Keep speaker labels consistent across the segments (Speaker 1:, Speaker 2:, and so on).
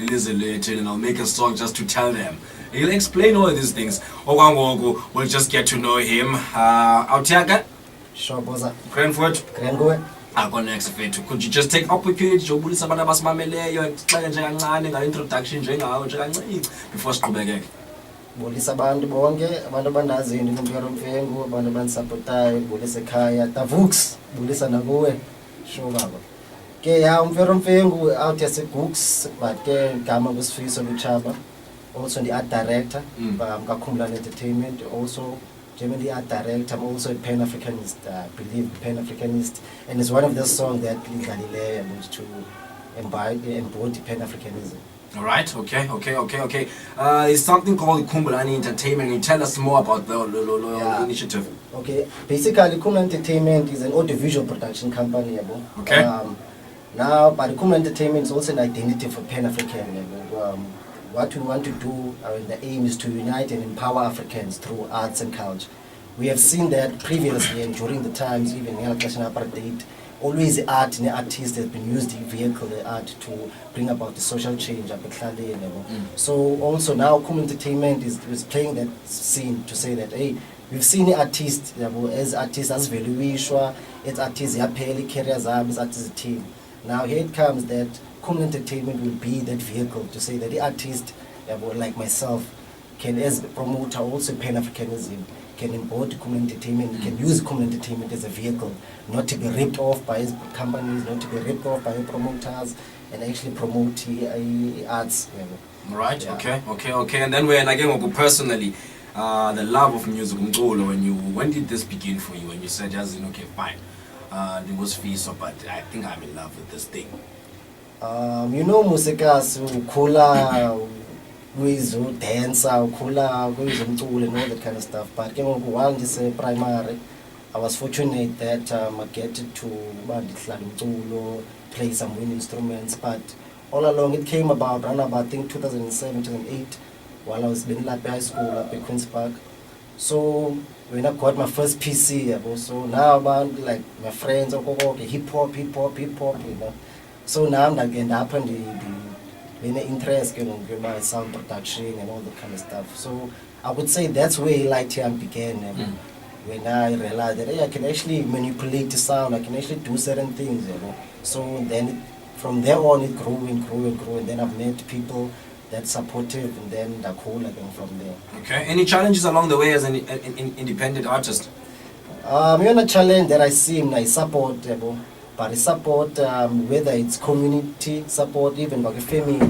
Speaker 1: and I'll make a song just to tell them. He'll explain all these things. Okwangoku, we'll just get to know him. Autiaka,
Speaker 2: Sure, Boza.
Speaker 1: Cranford,
Speaker 2: Grengo.
Speaker 1: Next fit. Could you just take opportunity to bully somebody about Mameleyo, explain introduction before Skubegek?
Speaker 2: Bulisa abantu bonke, abantu abandaziyo ndikumpero mfengu, abantu abandisapotayo, bulisa ekhaya, Tavux, bulisa nakuwe. Sure baba. Ke ya umfero mfengu out yasegooks, but ke igama kuSifiso Luchaba. Also the art director, Kakhumulani Entertainment, also German art director. I'm also a Pan-Africanist, I believe Pan-Africanist, and it's one of the songs that Galileo wants to embody Pan-Africanism.
Speaker 1: All right, okay. It's something called Kumbulani Entertainment. Can you tell us more about the initiative?
Speaker 2: Okay, basically Kumbulani Entertainment is an audiovisual production company.
Speaker 1: Okay.
Speaker 2: Now, but Kumbulani Entertainment is also an identity for Pan-African. What we want to do, the aim is to unite and empower Africans through arts and culture. We have seen that previously and during the times, even in apartheid, always the art and the artist has been used the vehicle, the art to bring about the social change. So also now Kumbulani Entertainment is playing that scene to say that, hey, we've seen the artists, as artists as valuation, as artists, careers, as artists team. Now here it comes that Kumbulani Entertainment will be that vehicle to say that the artist, like myself, can as a promoter also Pan-Africanism, can embody Kumbulani Entertainment, can use Kumbulani Entertainment as a vehicle, not to be ripped off by his companies, not to be ripped off by promoters, and actually promote arts.
Speaker 1: Right, yeah. Okay. And then when again personally, the love of music, when did this begin for you? When you said, okay, fine, it was Fiso, but I think I'm in love with this thing.
Speaker 2: Musikas ukhula kwizo dancer, ukhula kwizo mculo and all that kind of stuff. But while this primary, I was fortunate that I get to play some wind instruments. But all along it came about around I think 2007, 2008, while I was in high school up at Queen's Park. So when I got my first PC, so now about like my friends, hip hop, So now I'm like end up in the interest in my sound production and all that kind of stuff. So I would say that's where Lightyear began. When I realized that I can actually manipulate the sound, I can actually do certain things. So then from there on it grew, and then I've met people that's supportive, and then the cool again from there.
Speaker 1: Okay. Any challenges along the way as an independent artist?
Speaker 2: A challenge that I see in I support. But I support whether it's community support, even like a family,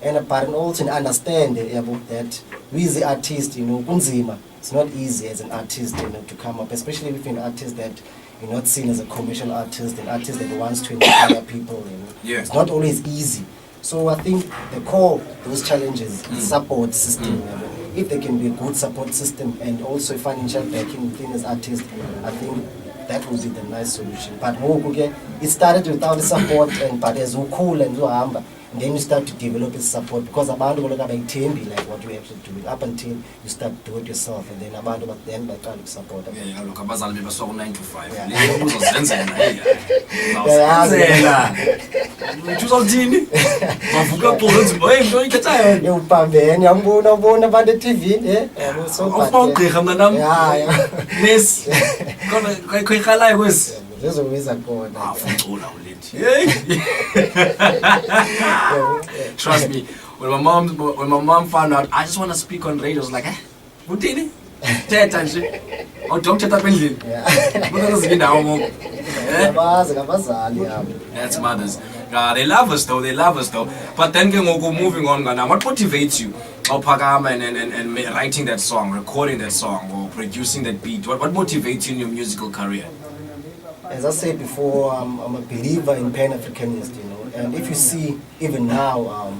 Speaker 2: and also understand that we as the artist, kunzima. It's not easy as an artist, to come up, especially if you're an artist that you're not seen as a commercial artist, an artist that wants to inspire people.
Speaker 1: Yeah.
Speaker 2: It's not always easy. So I think the core of those challenges is support system. If there can be a good support system and also financial backing within as artists, I think that would be the nice solution. But it started without the support, but as cool and and then you start to develop the support because abantu bayithembi like what you have to do up until you start to do it yourself, and then abantu then baqala support.
Speaker 1: Yeah, look, abazali bebasoku 9 to 5. Leyo uzozenzela uzawuthini? Bavuka phonsi boy into ikhethayo.
Speaker 2: Yopambene uyabona abantu TV so
Speaker 1: awugqirha mntanam. Yes. Khona khayikhala kwesi.
Speaker 2: Lezobiza khona.
Speaker 1: Afucula ulithi. Trust me, when my mom found out I just want to speak on radio, I was like, uthini? Thetha nje. Awudokuthetha apha endlini. Bukazi indawo ngoku.
Speaker 2: Ngabazali yabo.
Speaker 1: That's mothers. They love us though. But then moving on now, what motivates you? And writing that song, recording that song, or producing that beat? What motivates you in your musical career?
Speaker 2: As I said before, I'm a believer in Pan-Africanism, and if you see even now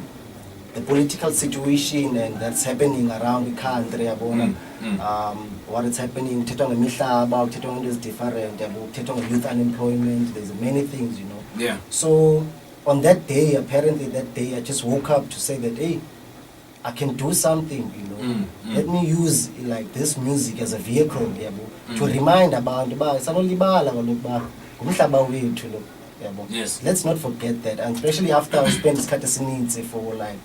Speaker 2: the political situation and that's happening around the country, what is happening, Tetong is different, Tetong youth unemployment, there's many things,
Speaker 1: Yeah.
Speaker 2: So on that day, apparently I just woke up to say that, hey, I can do something, Let me use like this music as a vehicle to remind about yabo.
Speaker 1: Yes.
Speaker 2: Let's not forget that, and especially after I spent isikhathi esininzi for like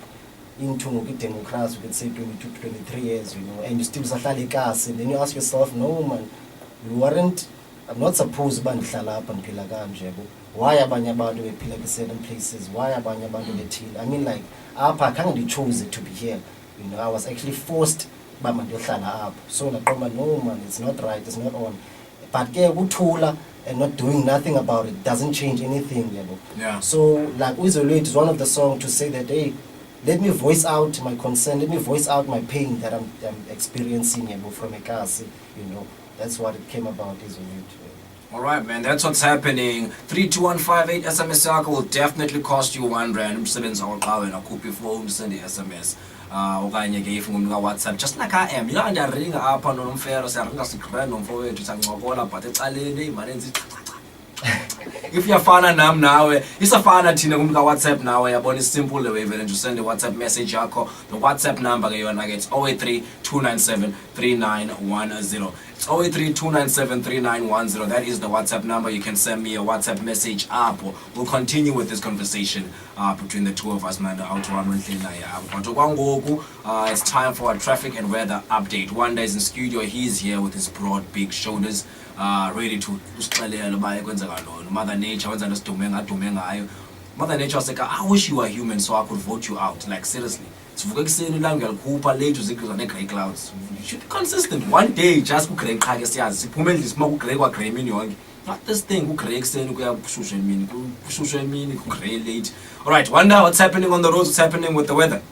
Speaker 2: into democracy, we could say 22, 23 years, you know, and you still sahlala ekasi, and then you ask yourself, no man, I'm not supposed to ndihlala apha ndiphila kanje yabo. Why abanye abantu bephila in certain places? Why abanye abantu bethile? I mean, like, apha khange choose to be here. You know, I was actually forced by mandiyohlala apha. So naqomba, no man, it's not right, it's not on. But ke ukuthula and not doing nothing about it doesn't change anything, yabo.
Speaker 1: Yeah.
Speaker 2: So like Uzolwet is one of the songs to say that, hey, let me voice out my concern, let me voice out my pain that I'm experiencing, yabo, from ekasi, you know. That's what it came about, Uzolwet.
Speaker 1: Alright, man, that's what's happening. 32158 SMS yakho will definitely cost you R1. Umsebenzi awuqhawe nakhupha ifone send i-SMS. Okanye ke if ungumntu ka-WhatsApp, just like I am. You know, ndiyaringa apha noNomfero, siyaringa sigrand nomfo wethu, siyancokola but ecaleni imali enzi if uyafana nam nawe, isafana thina kumntu ka-WhatsApp nawe, yabona simple the way vele nje send WhatsApp message yakho. The WhatsApp number ke yona ke it's 083 297 3910. It's 083 297 3910. That is the WhatsApp number. You can send me a WhatsApp message up. We'll continue with this conversation between the two of us, man. It's time for a traffic and weather update. Wanda is in studio. He's here with his broad, big shoulders, ready to Mother Nature. Mother Nature was like, I wish you were human so I could vote you out. Like, seriously. Sivuka ekuseni ilanga likhupha late uzikho ne grey clouds. You should be consistent. One day just ku grey qha ke siyazi siphume endlini sima ku grey kwa grey mini yonke. Not this thing ku grey ekuseni kuya kushusha emini kushusha emini ku grey late. All right, Wanda, what's happening on the roads? What's happening with the weather?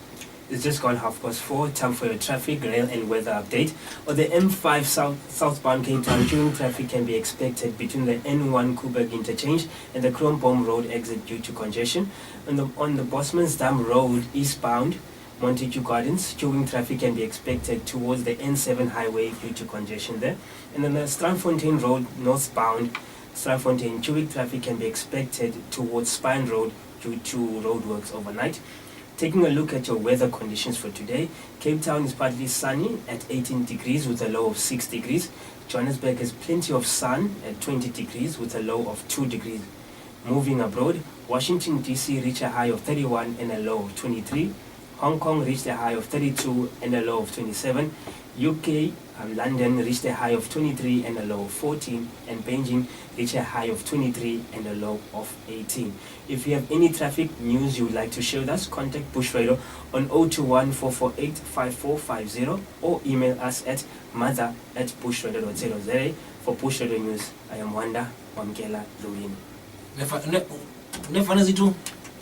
Speaker 3: It's just gone 4:30. Time for your traffic, rail and weather update. On the M5 southbound Cape Town, during traffic can be expected between the N1 Koeberg interchange and the Kronbom Road exit due to congestion. On the Bosmansdam Road eastbound, Montague Gardens, queuing traffic can be expected towards the N7 highway due to congestion there. And on the Strandfontein Road northbound, Strandfontein, queuing traffic can be expected towards Spine Road due to roadworks overnight. Taking a look at your weather conditions for today, Cape Town is partly sunny at 18 degrees with a low of 6 degrees. Johannesburg has plenty of sun at 20 degrees with a low of 2 degrees. Moving abroad, Washington DC reached a high of 31 and a low of 23. Hong Kong reached a high of 32 and a low of 27. UK, London reached a high of 23 and a low of 14. And Beijing reached a high of 23 and a low of 18. If you have any traffic news you would like to share with us, contact Bush Radio on 021 448 5450 or email us at mother@bushradio.co.za. For Bush Radio News, I am Wanda Wamkela Luwini.
Speaker 1: Never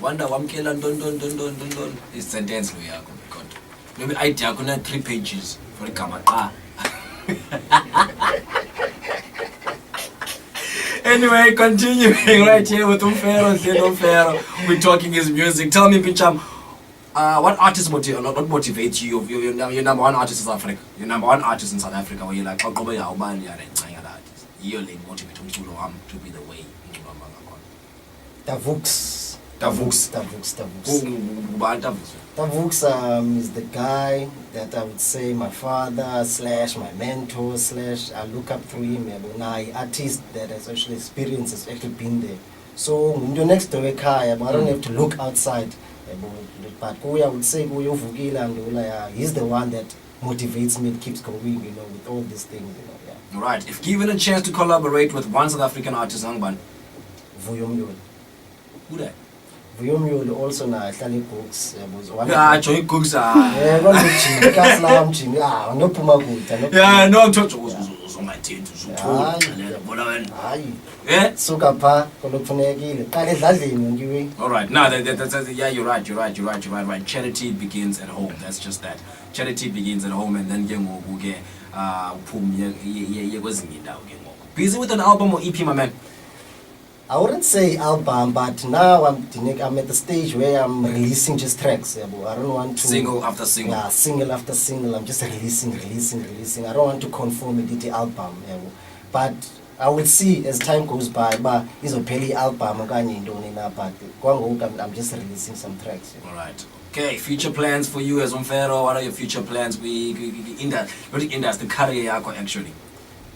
Speaker 1: Wanda Wamkela don. It's sentence lo yakho God. Maybe ID yakho na 3 pages for igama xa. Anyway, continuing right here with Umfero. We're talking his music. Tell me, Pincham, what artist motivates you? You're number one artist in South Africa. You're number one artist in South Africa where you're like, oh, you're artist. You're like motivate to be the way. Davux
Speaker 2: is the guy that I would say my father / my mentor / I look up through him. An artist that has actually experienced, has actually been there. So when you're next to a car, I don't have to look outside. But I would say he's the one that motivates me, keeps going, you know, with all these things, you know. Yeah.
Speaker 1: All right. If given a chance to collaborate with one South African artist, Angban,
Speaker 2: Vuyo Mnyoli.
Speaker 1: Who that?
Speaker 2: Vuyo Mnyoli also na Hlali Cooks.
Speaker 1: Joy Cooks.
Speaker 2: Yeah,
Speaker 1: no, I'm talking on my team to all right, no, yeah, you're right. Charity begins at home. That's just that. Charity begins at home, and then busy with an album or EP, my man.
Speaker 2: I wouldn't say album, but now I'm at the stage where I'm releasing just tracks. I don't want to
Speaker 1: single after single.
Speaker 2: Yeah, single after single. I'm just releasing. I don't want to conform it to the album. But I will see as time goes by. But it's a Peli album. But I'm just releasing some tracks.
Speaker 1: All right. Okay. Future plans for you as Umfero. What are your future plans? In that, the career actually.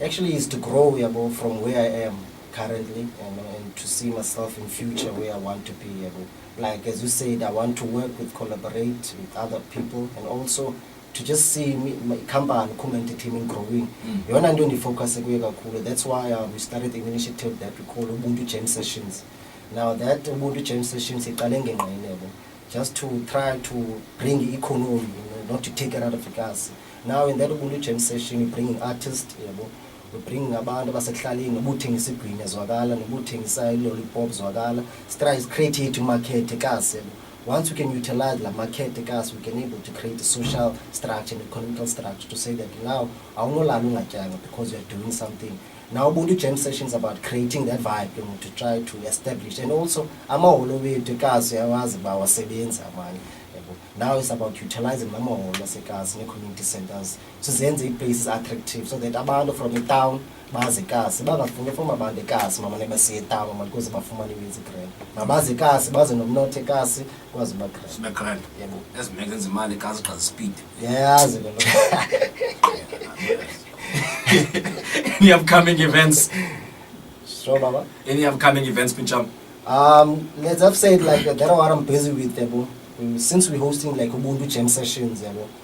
Speaker 2: Actually, is to grow from where I am. currently, and to see myself in future where I want to be. Like as you said, I want to work with, collaborate with other people, and also to just see my company, entertainment growing. Yona nto ndifocus kuyo kakhulu. That's why we started an initiative that we call Ubuntu Jam Sessions. Now that Ubuntu Jam Sessions iqale ngengqine, just to try to bring the economy, not to take it out of the gas. Now in that Ubuntu Jam Session, we're bringing artists, we're bringing abantu basekuhlaleni nobuthengisa igwinya zwakala nobuthengisa lollipop zwakala. Try is create to market gas. Once we can utilize the market gas, we can able to create a social structure and economical structure to say that now because we are doing something. Now Ubuntu Jam Sessions about creating that vibe, to try to establish, and also amaholo wethu gas yawazi bawasebenza manje. Now it's about utilizing amaholo asegas in community centers so zenze places attractive so that abantu from the town bazi gas bangafuni from abantu egas mama nebasiye town because bafumana iwezi grant mabazi gas baze nomnotho egas kwazi
Speaker 1: sibe grand yebo ezimekenza imali gas xa speed
Speaker 2: yazi lo.
Speaker 1: Any upcoming events?
Speaker 2: Sure, Baba.
Speaker 1: Any upcoming events, Pincham?
Speaker 2: Let's have said like that are what I'm busy with, since we're hosting like Ubuntu Jam Sessions,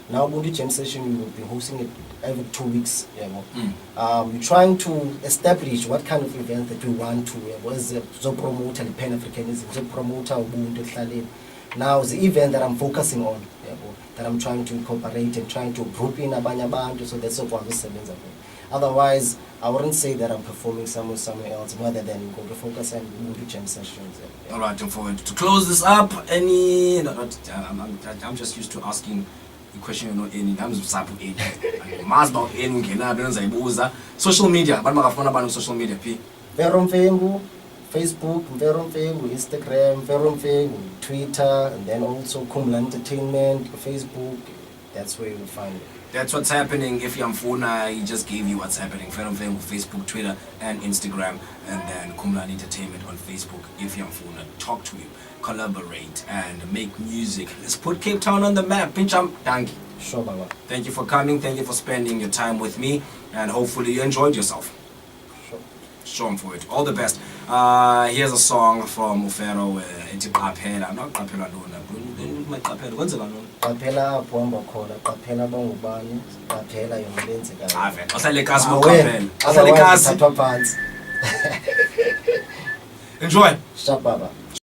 Speaker 2: now Ubuntu Jam Session we will be hosting it every 2 weeks. We're trying to establish what kind of event that we want to promote the Pan-Africanism, to promote Ubuntu. Now the event that I'm focusing on, that I'm trying to incorporate and trying to group in abanye abantu, so that's what I'm saying. Otherwise, I wouldn't say that I'm performing somewhere else rather than go to focus on Ubuntu Jam Sessions.
Speaker 1: All right, and forward to close this up. Any? I'm just used to asking the question. Any? I'm just any. Mas about any. Social media. But my phone about social media.
Speaker 2: Verum Fengu, Facebook, Verum Fengu, Instagram, Verum Fengu, Twitter, and then also Kumla Entertainment, Facebook. That's where you will find it.
Speaker 1: That's what's happening. If you're Mfuna, he just gave you what's happening. Facebook, Twitter, and Instagram, and then Kumlan Entertainment on Facebook. If you're Mfuna, talk to him, collaborate, and make music. Let's put Cape Town on the map. Pincham, thank you.
Speaker 2: Sure, Baba.
Speaker 1: Thank you for coming. Thank you for spending your time with me, and hopefully you enjoyed yourself.
Speaker 2: Sure.
Speaker 1: Strong for it. All the best. Here's a song from Ufero. It's Qaphela. Not Qaphela Luna.
Speaker 2: Qaphela apho hamba khona, qaphela bangubani, qaphela yona lenzekayo.
Speaker 1: Ave. Osale kasi mo Qaphela. Osale kasi.
Speaker 2: Enjoy.
Speaker 1: Enjoy.
Speaker 2: Sharp, Baba.